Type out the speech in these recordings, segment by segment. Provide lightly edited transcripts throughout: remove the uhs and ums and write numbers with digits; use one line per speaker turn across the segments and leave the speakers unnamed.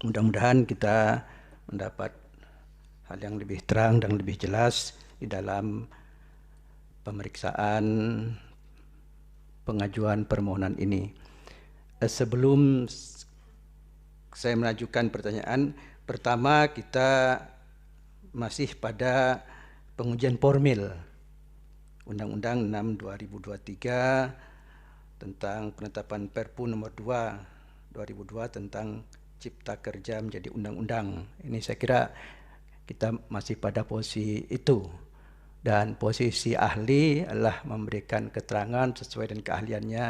Mudah-mudahan kita mendapat hal yang lebih terang dan lebih jelas di dalam pemeriksaan pengajuan permohonan ini. Sebelum saya mengajukan pertanyaan, pertama kita masih pada pengujian formil Undang-Undang 6 2023 tentang penetapan Perpu nomor 2 2002 tentang Cipta Kerja menjadi undang-undang. Ini saya kira kita masih pada posisi itu. Dan posisi ahli adalah memberikan keterangan sesuai dengan keahliannya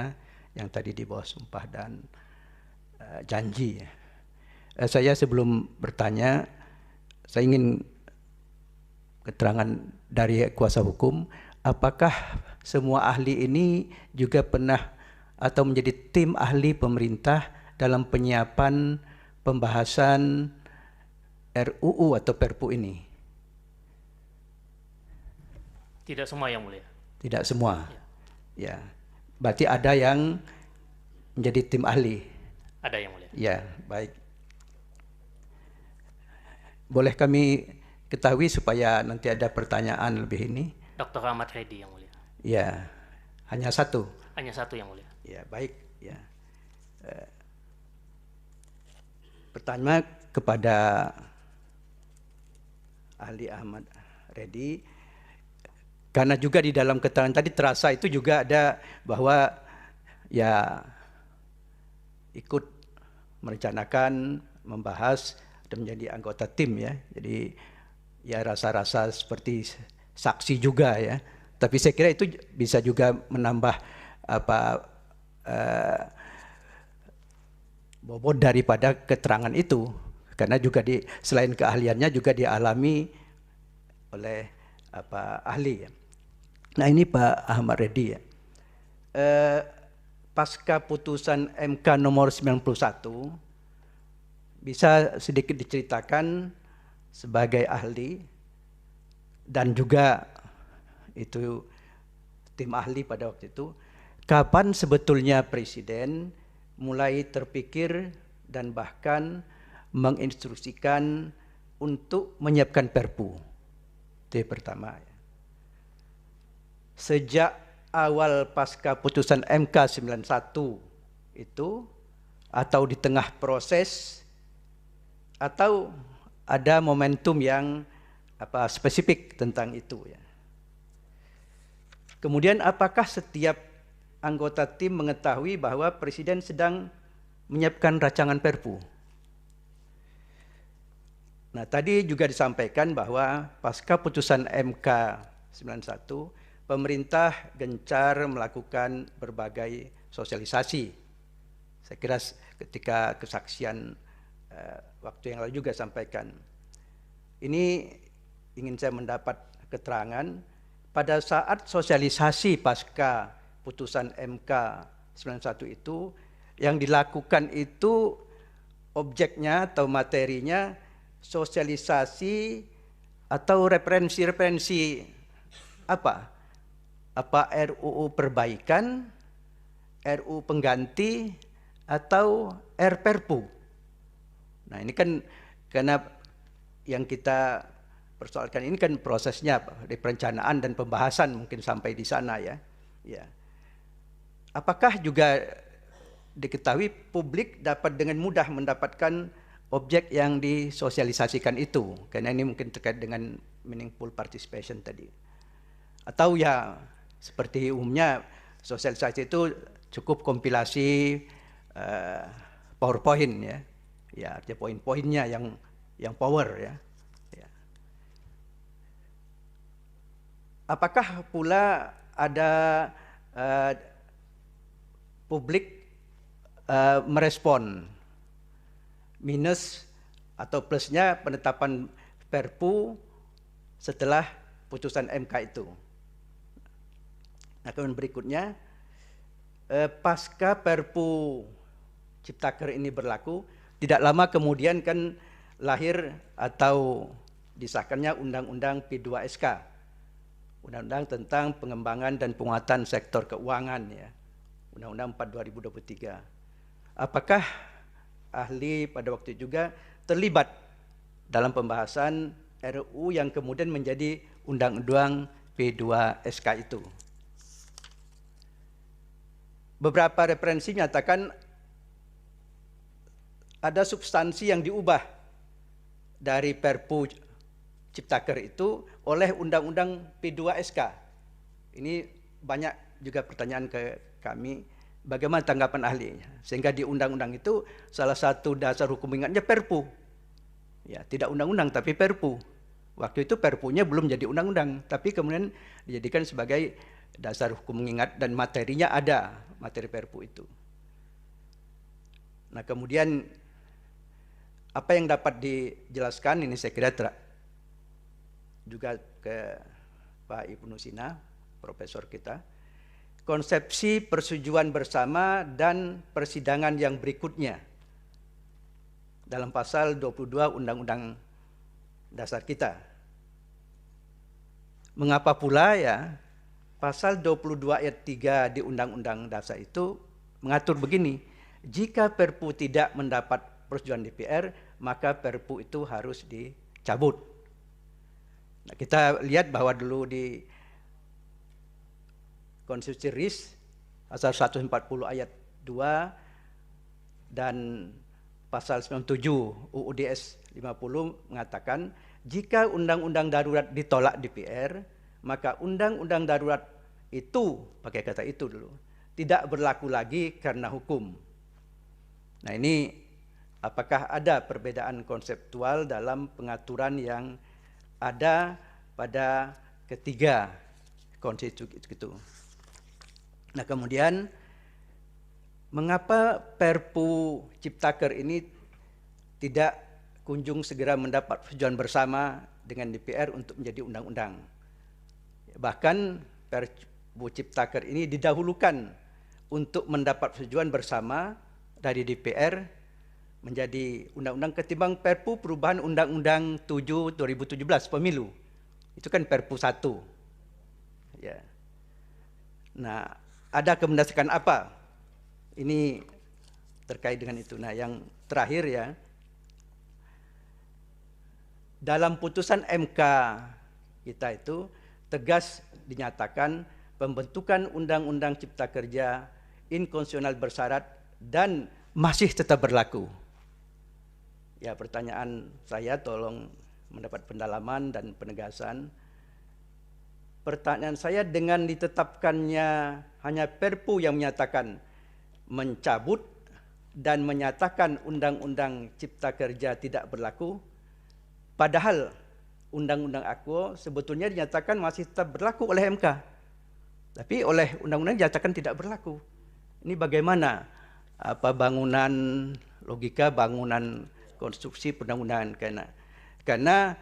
yang tadi di bawah sumpah dan janji. Saya sebelum bertanya, saya ingin keterangan dari kuasa hukum, apakah semua ahli ini juga pernah atau menjadi tim ahli pemerintah dalam penyiapan pembahasan RUU atau Perpu ini?
Tidak semua, Yang Mulia.
Tidak semua. Ya. Berarti ada yang menjadi tim ahli.
Ada, Yang Mulia.
Ya, baik. Boleh kami ketahui supaya nanti ada pertanyaan lebih ini?
Dr. Ahmad Reddy, Yang Mulia.
Ya, hanya satu.
Hanya satu, Yang Mulia.
Ya, baik. Ya. Pertanyaan kepada ahli Ahmad Reddy, karena juga di dalam keterangan tadi terasa itu juga ada bahwa ya ikut merencanakan, membahas dan menjadi anggota tim ya. Jadi ya rasa-rasa seperti saksi juga ya. Tapi saya kira itu bisa juga menambah bobot daripada keterangan itu, karena juga selain keahliannya juga dialami oleh ahli ya. Nah ini Pak Ahmad Reddy ya. Pasca putusan MK nomor 91, bisa sedikit diceritakan sebagai ahli dan juga itu tim ahli pada waktu itu, kapan sebetulnya Presiden mulai terpikir dan bahkan menginstruksikan untuk menyiapkan Perpu? Itu yang pertama. Sejak awal pasca putusan MK 91 itu, atau di tengah proses, atau ada momentum yang spesifik tentang itu ya. Kemudian apakah setiap anggota tim mengetahui bahwa Presiden sedang menyiapkan rancangan Perpu? Nah, tadi juga disampaikan bahwa pasca putusan MK 91, pemerintah gencar melakukan berbagai sosialisasi. Saya kira ketika kesaksian waktu yang lalu juga sampaikan. Ini ingin saya mendapat keterangan pada saat sosialisasi pasca putusan MK 91 itu, yang dilakukan itu objeknya atau materinya sosialisasi atau referensi-referensi apa? Apa RUU perbaikan, RUU pengganti, atau RPerpu? Nah ini kan karena yang kita persoalkan ini kan prosesnya di perencanaan dan pembahasan mungkin sampai di sana ya. Ya. Apakah juga diketahui publik dapat dengan mudah mendapatkan objek yang disosialisasikan itu? Karena ini mungkin terkait dengan meaningful participation tadi. Atau ya seperti umumnya sosialisasi itu cukup kompilasi PowerPoint ya. Ya, artinya poin-poinnya yang power ya. Ya. Apakah pula ada publik merespon minus atau plusnya penetapan Perpu setelah putusan MK itu? Nah, kemudian berikutnya, pasca Perpu Ciptaker ini berlaku, tidak lama kemudian kan lahir atau disahkannya Undang-Undang P2SK, Undang-Undang tentang Pengembangan dan Penguatan Sektor Keuangan ya, Undang-Undang 4 2023. Apakah ahli pada waktu itu juga terlibat dalam pembahasan RUU yang kemudian menjadi Undang-Undang P2SK itu. Beberapa referensi menyatakan ada substansi yang diubah dari Perpu Ciptaker itu oleh Undang-Undang P2SK. Ini banyak juga pertanyaan ke kami, bagaimana tanggapan ahlinya? Sehingga di undang-undang itu salah satu dasar hukum ingatnya Perpu. Ya, tidak undang-undang tapi Perpu. Waktu itu Perpunya belum jadi undang-undang, tapi kemudian dijadikan sebagai dasar hukum mengingat dan materinya ada, materi Perpu itu. Nah, kemudian apa yang dapat dijelaskan ini saya kira juga ke Pak Ibnu Sina, profesor kita, konsepsi persetujuan bersama dan persidangan yang berikutnya dalam pasal 22 Undang-Undang Dasar kita. Mengapa pula ya pasal 22 ayat 3 di Undang-Undang Dasar itu mengatur begini, jika Perpu tidak mendapat persetujuan DPR, maka Perpu itu harus dicabut. Nah, kita lihat bahwa dulu di Konstitusi RIS pasal 140 ayat 2 dan pasal 97 UUDS 50 mengatakan jika undang-undang darurat ditolak DPR, maka undang-undang darurat itu, pakai kata itu dulu, tidak berlaku lagi karena hukum. Nah, ini apakah ada perbedaan konseptual dalam pengaturan yang ada pada ketiga konstitusi itu? Nah, kemudian mengapa Perpu Ciptaker ini tidak kunjung segera mendapat persetujuan bersama dengan DPR untuk menjadi undang-undang? Bahkan Perpu Ciptaker ini didahulukan untuk mendapat persetujuan bersama dari DPR menjadi undang-undang ketimbang Perpu perubahan Undang-Undang 7 2017 pemilu. Itu kan Perpu 1. Ya. Nah, ada kemendesakan apa? Ini terkait dengan itu. Nah, yang terakhir ya, dalam putusan MK kita itu tegas dinyatakan pembentukan Undang-Undang Cipta Kerja inkonstitusional bersyarat dan masih tetap berlaku. Ya, pertanyaan saya tolong mendapat pendalaman dan penegasan. Pertanyaan saya, dengan ditetapkannya hanya Perpu yang menyatakan mencabut dan menyatakan Undang-Undang Cipta Kerja tidak berlaku, padahal Undang-Undang Aku sebetulnya dinyatakan masih tetap berlaku oleh MK, tapi oleh Undang-Undang dinyatakan tidak berlaku. Ini bagaimana bangunan logika, bangunan konstruksi perundang-undangan? Karena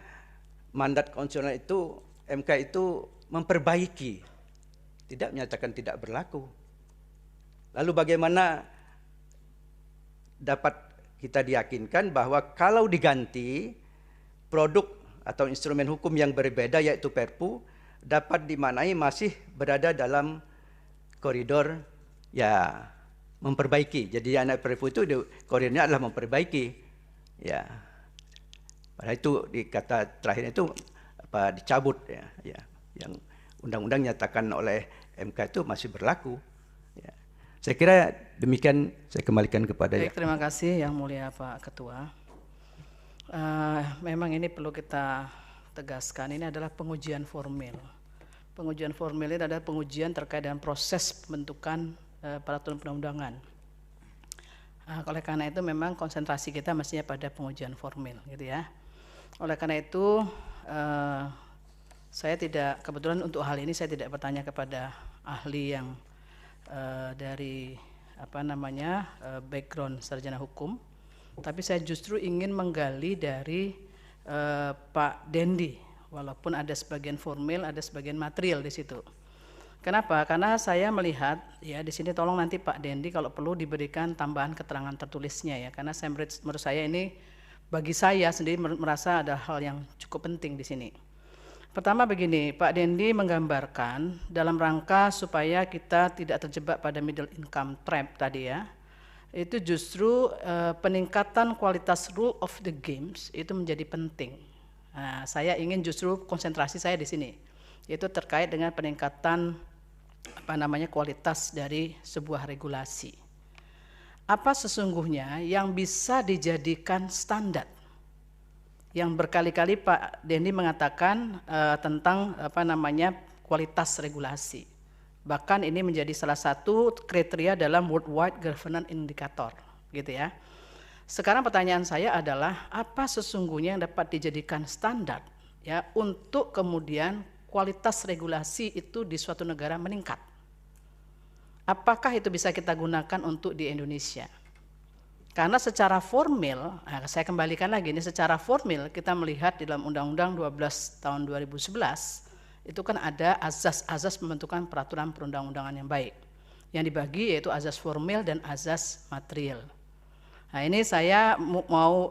mandat konstitusional itu, MK itu memperbaiki, tidak menyatakan tidak berlaku. Lalu bagaimana dapat kita diyakinkan bahwa kalau diganti produk atau instrumen hukum yang berbeda yaitu Perpu dapat dimaknai masih berada dalam koridor ya memperbaiki. Jadi anak Perpu itu koridornya adalah memperbaiki. Ya. Padahal itu di kata terakhir itu dicabut ya. Yang undang-undang nyatakan oleh MK itu masih berlaku. Ya. Saya kira demikian, saya kembalikan kepada.
Baik, terima kasih Yang Mulia Pak Ketua. Memang ini perlu kita tegaskan, ini adalah pengujian formil. Pengujian formil ini adalah pengujian terkait dengan proses pembentukan peraturan perundang-undangan. Oleh karena itu memang konsentrasi kita mestinya pada pengujian formil, gitu ya. Oleh karena itu saya tidak, kebetulan untuk hal ini saya tidak bertanya kepada ahli yang dari background sarjana hukum, tapi saya justru ingin menggali dari Pak Dendi, walaupun ada sebagian formil, ada sebagian material di situ. Kenapa? Karena saya melihat ya di sini, tolong nanti Pak Dendi kalau perlu diberikan tambahan keterangan tertulisnya ya, karena menurut saya ini, bagi saya sendiri merasa ada hal yang cukup penting di sini. Pertama begini, Pak Dendi menggambarkan dalam rangka supaya kita tidak terjebak pada middle income trap tadi ya, itu justru peningkatan kualitas rule of the games itu menjadi penting. Nah, saya ingin justru konsentrasi saya di sini, yaitu terkait dengan peningkatan kualitas dari sebuah regulasi. Apa sesungguhnya yang bisa dijadikan standar? Yang berkali-kali Pak Dendi mengatakan tentang kualitas regulasi. Bahkan ini menjadi salah satu kriteria dalam Worldwide Governance Indicator, gitu ya. Sekarang pertanyaan saya adalah apa sesungguhnya yang dapat dijadikan standar ya untuk kemudian kualitas regulasi itu di suatu negara meningkat? Apakah itu bisa kita gunakan untuk di Indonesia? Karena secara formil, saya kembalikan lagi ini, secara formil kita melihat di dalam Undang-Undang 12 tahun 2011 itu kan ada azas-azas pembentukan peraturan perundang-undangan yang baik. Yang dibagi yaitu azas formil dan azas material. Nah ini saya mau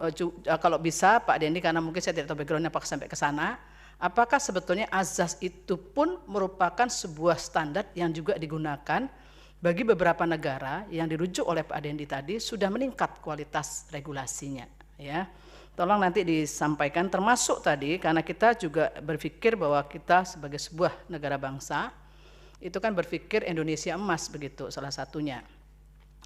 kalau bisa Pak Dendi, karena mungkin saya tidak tahu backgroundnya apakah sampai ke sana, apakah sebetulnya azas itu pun merupakan sebuah standar yang juga digunakan bagi beberapa negara yang dirujuk oleh Pak Dendi tadi sudah meningkat kualitas regulasinya, ya. Tolong nanti disampaikan, termasuk tadi karena kita juga berpikir bahwa kita sebagai sebuah negara bangsa itu kan berpikir Indonesia emas begitu salah satunya.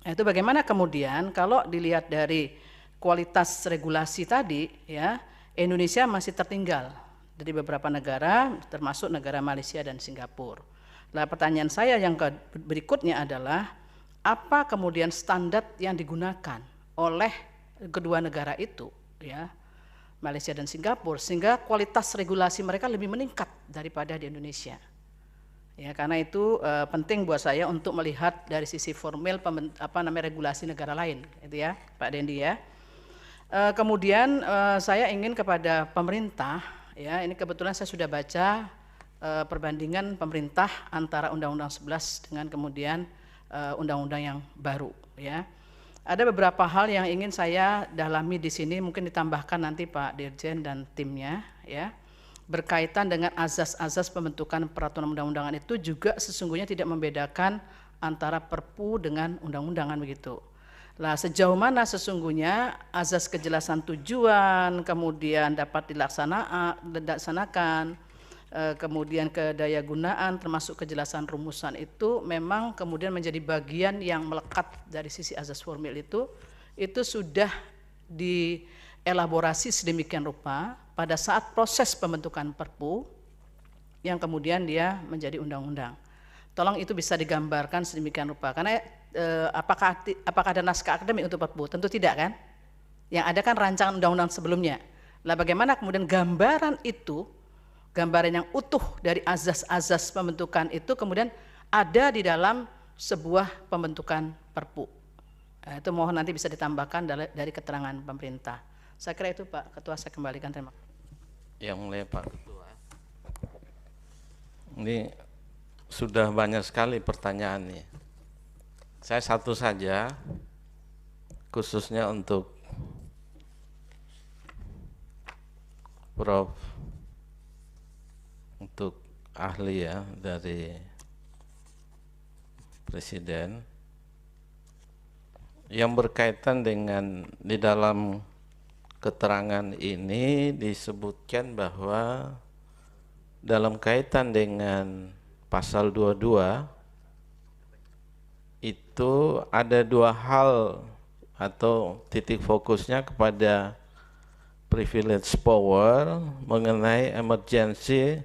Nah, itu bagaimana kemudian kalau dilihat dari kualitas regulasi tadi ya, Indonesia masih tertinggal dari beberapa negara termasuk negara Malaysia dan Singapura. Nah, pertanyaan saya yang berikutnya adalah apa kemudian standar yang digunakan oleh kedua negara itu ya, Malaysia dan Singapura, sehingga kualitas regulasi mereka lebih meningkat daripada di Indonesia. Ya, karena itu penting buat saya untuk melihat dari sisi formil regulasi negara lain, itu ya, Pak Dendi ya. Kemudian saya ingin kepada pemerintah, ya, ini kebetulan saya sudah baca perbandingan pemerintah antara Undang-Undang 11 dengan kemudian undang-undang yang baru, ya. Ada beberapa hal yang ingin saya dalami di sini, mungkin ditambahkan nanti Pak Dirjen dan timnya, ya. Berkaitan dengan azas-azas pembentukan peraturan undang-undangan itu juga sesungguhnya tidak membedakan antara Perpu dengan undang-undangan begitu. Nah, sejauh mana sesungguhnya azas kejelasan tujuan kemudian dapat dilaksanakan, kemudian kedayagunaan termasuk kejelasan rumusan itu memang kemudian menjadi bagian yang melekat dari sisi azas formil itu sudah dielaborasi sedemikian rupa pada saat proses pembentukan Perpu yang kemudian dia menjadi undang-undang. Tolong itu bisa digambarkan sedemikian rupa, karena apakah ada naskah akademik untuk Perpu? Tentu tidak kan? Yang ada kan rancangan undang-undang sebelumnya. Lah bagaimana kemudian gambaran itu, gambaran yang utuh dari azas-azas pembentukan itu kemudian ada di dalam sebuah pembentukan Perpu. Nah, itu mohon nanti bisa ditambahkan dari keterangan pemerintah. Saya kira itu Pak Ketua, saya kembalikan, terima kasih.
Yang mulia Pak Ketua, ini sudah banyak sekali pertanyaannya. Saya satu saja, khususnya untuk Prof, untuk ahli ya dari Presiden, yang berkaitan dengan di dalam keterangan ini disebutkan bahwa dalam kaitan dengan pasal 22 itu ada dua hal atau titik fokusnya kepada privilege power mengenai emergency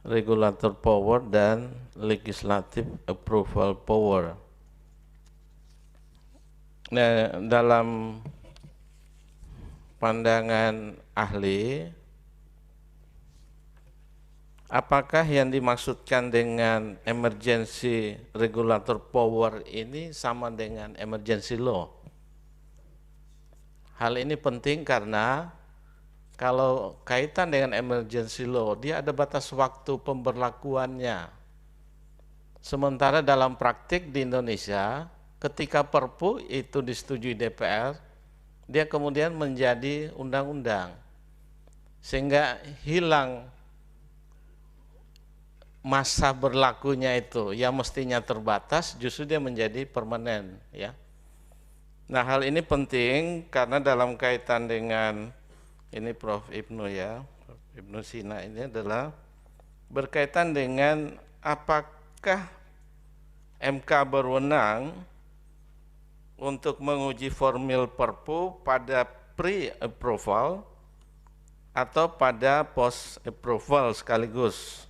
regulator power dan legislative approval power. Nah, dalam pandangan ahli, apakah yang dimaksudkan dengan emergency regulator power ini sama dengan emergency law? Hal ini penting karena kalau kaitan dengan emergency law, dia ada batas waktu pemberlakuannya. Sementara dalam praktik di Indonesia, ketika Perpu itu disetujui DPR, dia kemudian menjadi undang-undang, sehingga hilang masa berlakunya itu yang mestinya terbatas, justru dia menjadi permanen, ya. Nah, hal ini penting karena dalam kaitan dengan ini Prof. Ibnu ya, Prof. Ibnu Sina ini adalah berkaitan dengan apakah MK berwenang untuk menguji formil Perpu pada pre-approval atau pada post-approval sekaligus.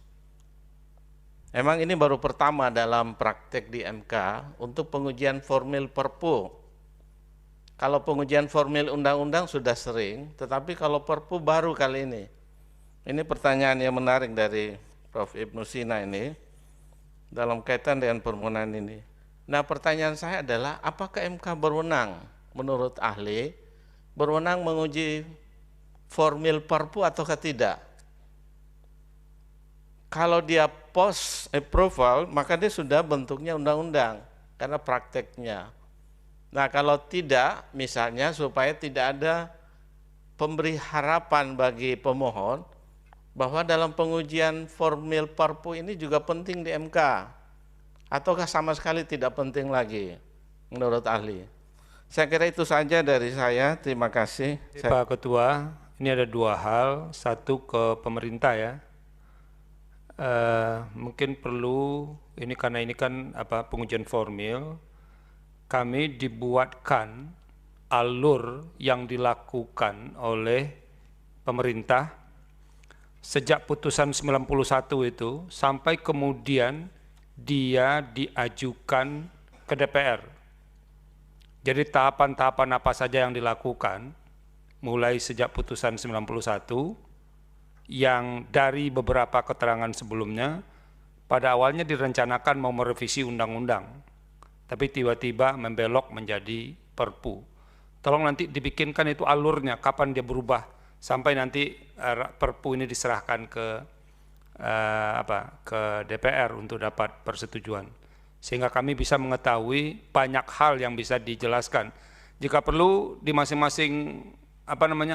Emang ini baru pertama dalam praktek di MK untuk pengujian formil Perpu. Kalau pengujian formil undang-undang sudah sering, tetapi kalau Perpu baru kali ini. Ini pertanyaan yang menarik dari Prof. Ibnu Sina ini dalam kaitan dengan permohonan ini. Nah, pertanyaan saya adalah apakah MK berwenang menurut ahli berwenang menguji formil Perpu ataukah tidak? Kalau dia post approval maka dia sudah bentuknya undang-undang karena prakteknya. Nah, kalau tidak, misalnya supaya tidak ada pemberi harapan bagi pemohon bahwa dalam pengujian formil Perpu ini juga penting di MK, ataukah sama sekali tidak penting lagi menurut ahli? Saya kira itu saja dari saya. Terima kasih.
Pak Ketua, ini ada dua hal. Satu ke pemerintah ya. Mungkin perlu ini karena ini kan pengujian formil. Kami dibuatkan alur yang dilakukan oleh pemerintah sejak putusan 91 itu sampai kemudian dia diajukan ke DPR. Jadi tahapan-tahapan apa saja yang dilakukan mulai sejak putusan 91 yang dari beberapa keterangan sebelumnya pada awalnya direncanakan mau merevisi undang-undang. Tapi tiba-tiba membelok menjadi Perpu. Tolong nanti dibikinkan itu alurnya, kapan dia berubah sampai nanti Perpu ini diserahkan ke DPR untuk dapat persetujuan. Sehingga kami bisa mengetahui banyak hal yang bisa dijelaskan. Jika perlu di masing-masing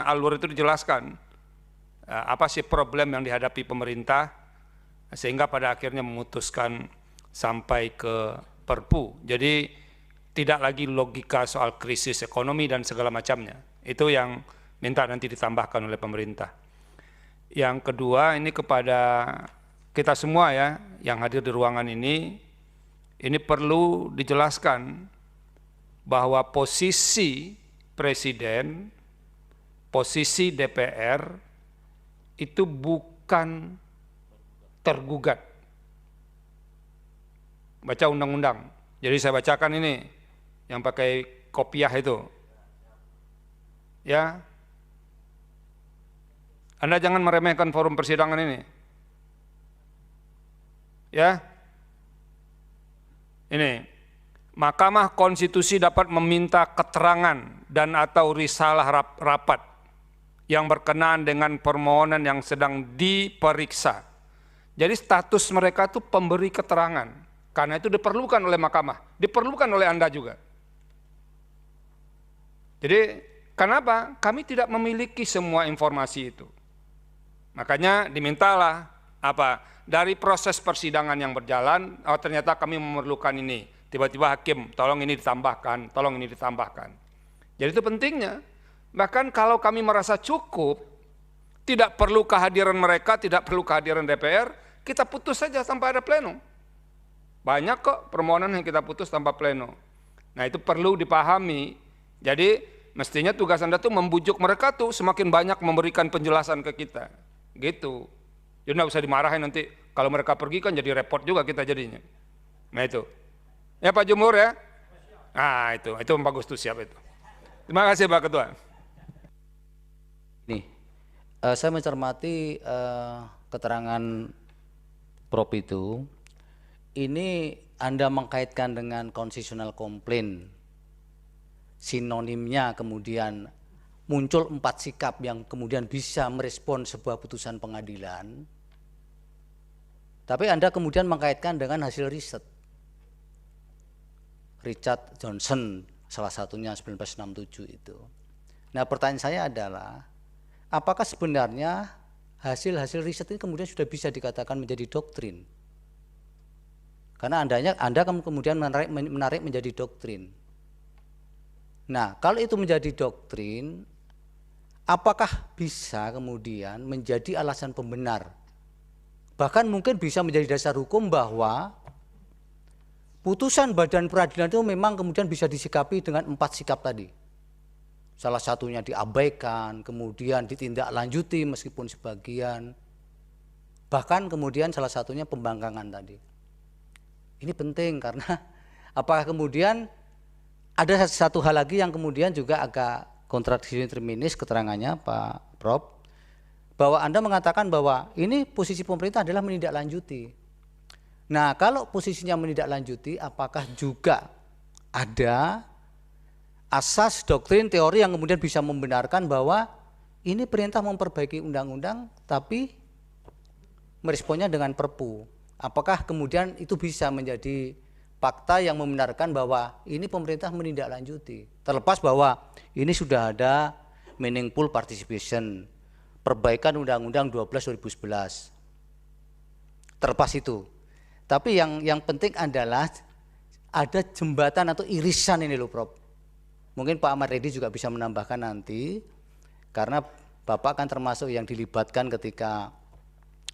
alur itu dijelaskan apa sih problem yang dihadapi pemerintah sehingga pada akhirnya memutuskan sampai ke Perpu. Jadi tidak lagi logika soal krisis ekonomi dan segala macamnya. Itu yang minta nanti ditambahkan oleh pemerintah. Yang kedua ini kepada kita semua ya yang hadir di ruangan ini perlu dijelaskan bahwa posisi Presiden, posisi DPR itu bukan tergugat. Baca undang-undang. Jadi saya bacakan ini yang pakai kopiah itu. Ya. Anda jangan meremehkan forum persidangan ini. Ya. Ini. Mahkamah Konstitusi dapat meminta keterangan dan atau risalah rapat yang berkenaan dengan permohonan yang sedang diperiksa. Jadi status mereka itu pemberi keterangan. Karena itu diperlukan oleh mahkamah, diperlukan oleh Anda juga. Jadi kenapa? Kami tidak memiliki semua informasi itu. Makanya dimintalah dari proses persidangan yang berjalan, ternyata kami memerlukan ini. Tiba-tiba hakim, tolong ini ditambahkan, tolong ini ditambahkan. Jadi itu pentingnya. Bahkan kalau kami merasa cukup, tidak perlu kehadiran mereka, tidak perlu kehadiran DPR, kita putus saja tanpa ada pleno. Banyak kok permohonan yang kita putus tanpa pleno. Nah itu perlu dipahami. Jadi mestinya tugas Anda tuh membujuk mereka tuh semakin banyak memberikan penjelasan ke kita. Gitu. Jadi nggak usah dimarahin nanti. Kalau mereka pergi kan jadi repot juga kita jadinya. Nah itu. Ya Pak Jumhur ya. Nah itu bagus tuh siap itu. Terima kasih Pak Ketua.
Nih, saya mencermati keterangan Prof itu. Ini Anda mengkaitkan dengan constitutional complaint, sinonimnya kemudian muncul 4 sikap yang kemudian bisa merespon sebuah putusan pengadilan, tapi Anda kemudian mengkaitkan dengan hasil riset. Richard Johnson salah satunya 1967 itu. Nah pertanyaan saya adalah, apakah sebenarnya hasil-hasil riset ini kemudian sudah bisa dikatakan menjadi doktrin? Karena Anda kemudian menarik menjadi doktrin. Nah, kalau itu menjadi doktrin, apakah bisa kemudian menjadi alasan pembenar? Bahkan mungkin bisa menjadi dasar hukum bahwa putusan badan peradilan itu memang kemudian bisa disikapi dengan 4 sikap tadi. Salah satunya diabaikan, kemudian ditindaklanjuti meskipun sebagian, bahkan kemudian salah satunya pembangkangan tadi. Ini penting karena apakah kemudian ada satu hal lagi yang kemudian juga agak kontradiksi terminis keterangannya Pak Prof, bahwa Anda mengatakan bahwa ini posisi pemerintah adalah menindaklanjuti. Nah, kalau posisinya menindaklanjuti, apakah juga ada asas doktrin teori yang kemudian bisa membenarkan bahwa ini perintah memperbaiki undang-undang tapi meresponnya dengan perpu? Apakah kemudian itu bisa menjadi fakta yang membenarkan bahwa ini pemerintah menindaklanjuti? Terlepas bahwa ini sudah ada meaningful participation, perbaikan Undang-Undang 12 2011. Terlepas itu. Tapi yang penting adalah ada jembatan atau irisan ini loh Prof. Mungkin Pak Ahmad Reddy juga bisa menambahkan nanti, karena Bapak kan termasuk yang dilibatkan ketika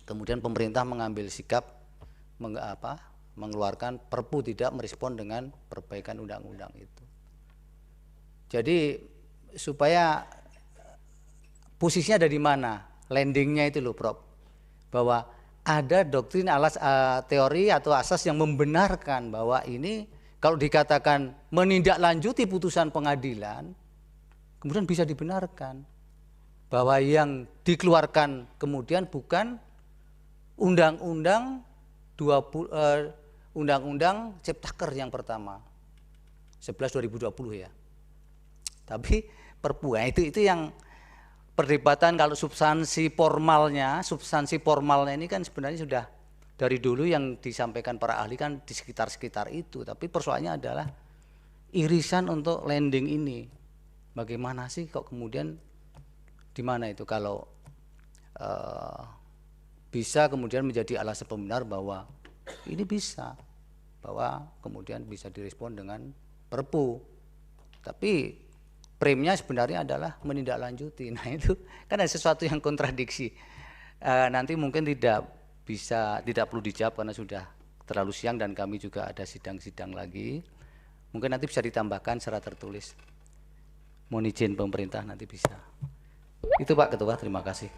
kemudian pemerintah mengambil sikap mengeluarkan perpu tidak merespon dengan perbaikan undang-undang itu. Jadi supaya posisinya ada di mana, landingnya itu loh Prof, bahwa ada doktrin teori atau asas yang membenarkan bahwa ini kalau dikatakan menindaklanjuti putusan pengadilan, kemudian bisa dibenarkan bahwa yang dikeluarkan kemudian bukan undang-undang Undang-Undang Ciptaker yang pertama 11 2020 ya, tapi perpu. Nah, itu yang perdebatan. Kalau substansi formalnya ini kan sebenarnya sudah dari dulu yang disampaikan para ahli kan di sekitar itu, tapi persoalannya adalah irisan untuk landing ini. Bagaimana sih kok kemudian di mana itu kalau bisa kemudian menjadi alasan pembenar bahwa ini bisa, bahwa kemudian bisa direspon dengan perpu, tapi premnya sebenarnya adalah menindaklanjuti. Nah itu kan ada sesuatu yang kontradiksi. Nanti mungkin tidak perlu dijawab karena sudah terlalu siang dan kami juga ada sidang-sidang lagi. Mungkin nanti bisa ditambahkan secara tertulis. Mohon izin pemerintah nanti bisa. Itu Pak Ketua, terima kasih.